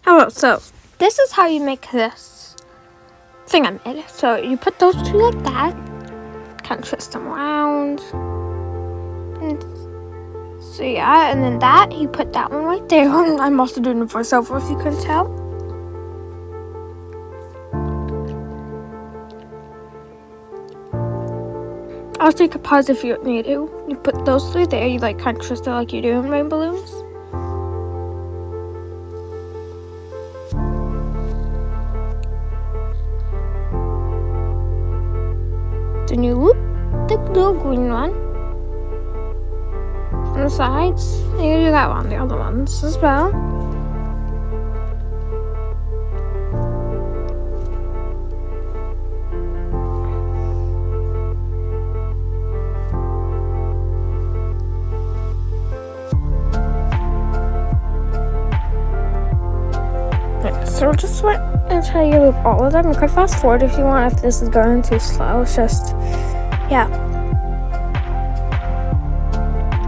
Hello, so this is how you make this thing I made. So you put those two like that, kind of twist them around. And so yeah, and then that, you put that one right there. I'm also doing the voiceover if you couldn't tell. Also, you could pause if you need to. You put those three there, you like kind of twist it like you do in RainbowLooms. Then you loop the little green one on the sides. And you do that on the other ones as well. So just wait until you loop all of them. You could fast forward if you want, if this is going too slow. It's just, yeah.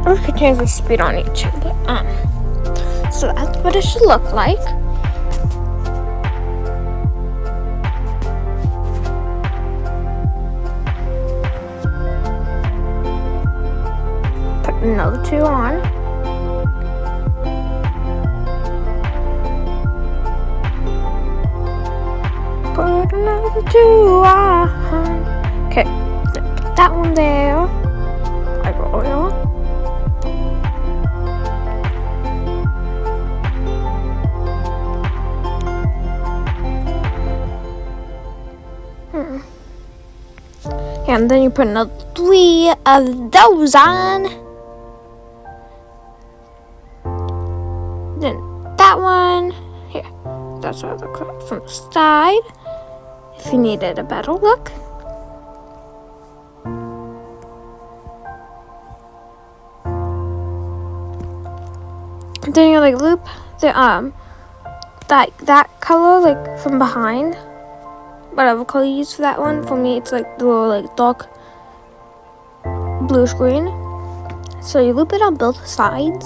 Or you could change the speed on YouTube. So that's what it should look like. Put another two on. Put another two on. Okay, put that one there. Like oil. And then you put another 3 of those on. Then that one here. That's what it looks like from the side. If you needed a better look. Then you like loop the that color like from behind. Whatever color you use for that one. For me, it's like the little like dark bluish green. So you loop it on both sides.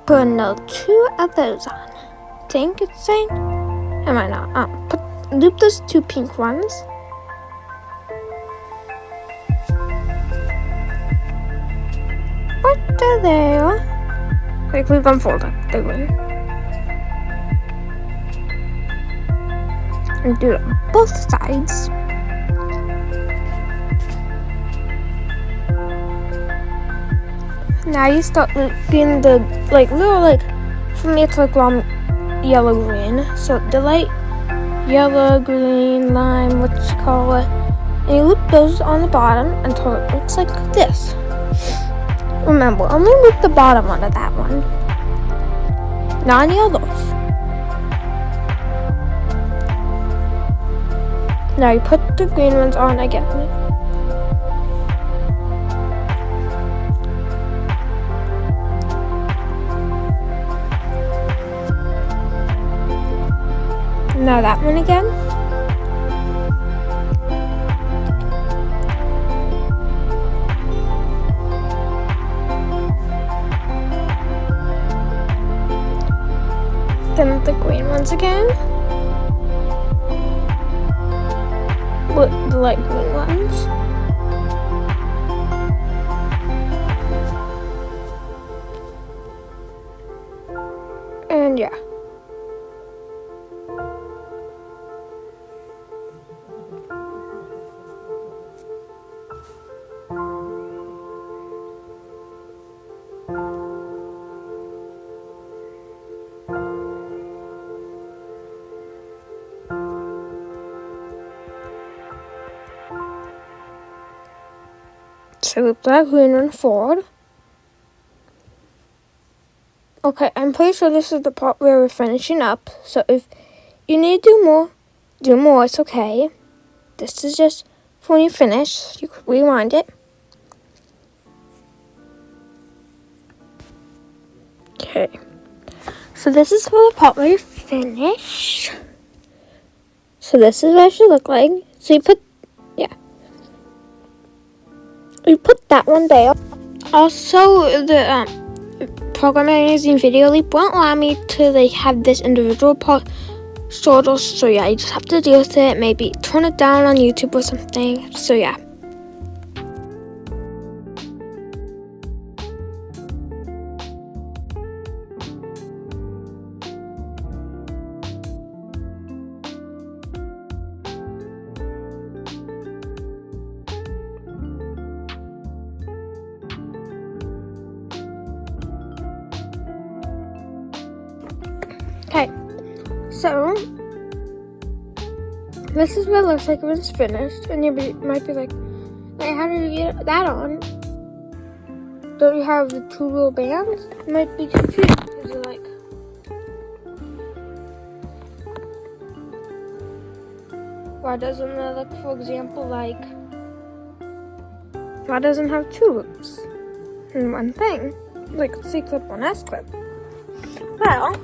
Put another 2 of those on. Think it's saying? Am I not? Loop those 2 pink ones. What are they? Like we've unfolded the green. And do it on both sides. Now you start looping the like little like, for me it's like long yellow green. So the light yellow, green, lime, what you call it. And you loop those on the bottom until it looks like this. Remember, only loop the bottom one of that one. Not any others. Now you put the green ones on again. Now that one again. Then the green ones again. With the light green ones. And yeah. So loop that green one forward. Okay, I'm pretty sure this is the part where we're finishing up. So if you need to do more, it's okay. This is just for when you finish. You can rewind it. Okay. So this is for the part where you finish. So this is what it should look like. So you put that one there. Also, the program I'm using, Video Leap, won't allow me to like have this individual part sorted. So yeah, you just have to deal with it. Maybe turn it down on YouTube or something. So yeah. Okay, so this is what it looks like when it's finished, and you might be like, "Wait, how did you get that on? Don't you have the two little bands?" You might be confused because you're like, why doesn't it look, for example, like, why doesn't it have two loops in one thing, like C clip on S clip? Well,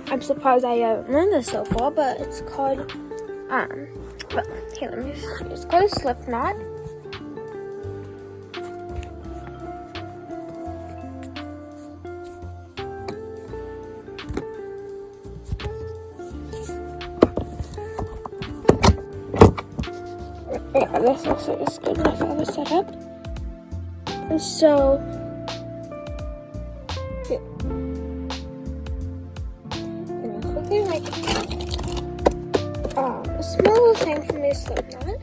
I'm surprised I haven't learned this so far, but it's called, well, here, let me show you. It's called a slip knot. Yeah, this also is good enough for the setup. And so, yeah. Like a small little thing for me to slip knot.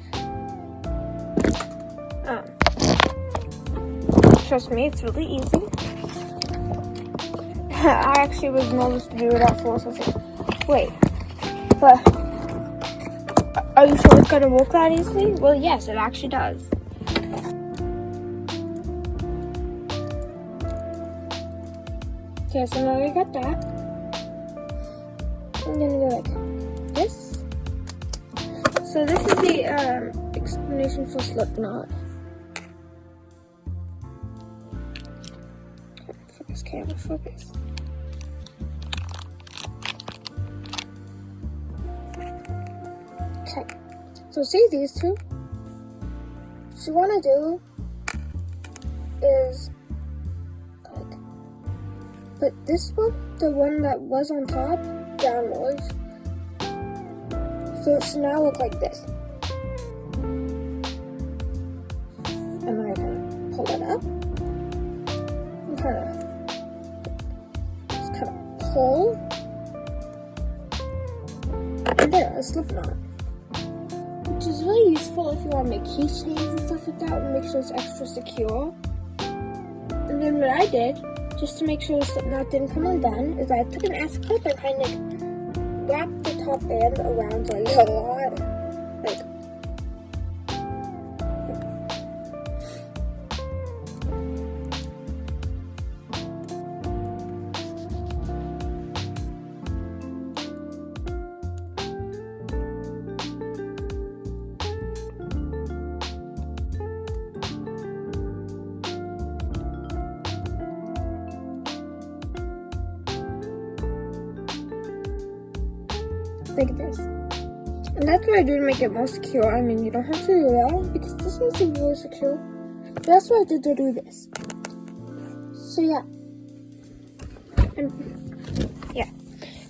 Trust me, it's really easy. I actually was nervous to do it at first. I was like, wait, but are you sure it's gonna work that easily? Well, yes, it actually does. Okay, so now we got that. I'm gonna go like this. So this is the explanation for slip knot. Focus, camera, focus. Okay, so see these two? What you wanna do is like put this one, the one that was on top, downwards. So it should now look like this. And then I'm gonna pull it up and just kind of pull. And there, a slip knot. Which is really useful if you want to make keychains and stuff like that and make sure it's extra secure. And then what I did, just to make sure the slip knot didn't come undone, is I took an S clip and kind of wrapped the top band around like a lot. Like, like this. And that's what I do to make it more secure. I mean, you don't have to do that because this one's really secure. But that's what I did to do this. So yeah. And yeah.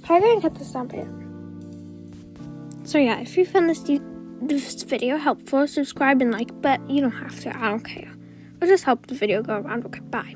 I'm gonna cut this down here. So yeah, if you found this video helpful, subscribe and like, but you don't have to. I don't care. It'll just help the video go around. Okay, bye.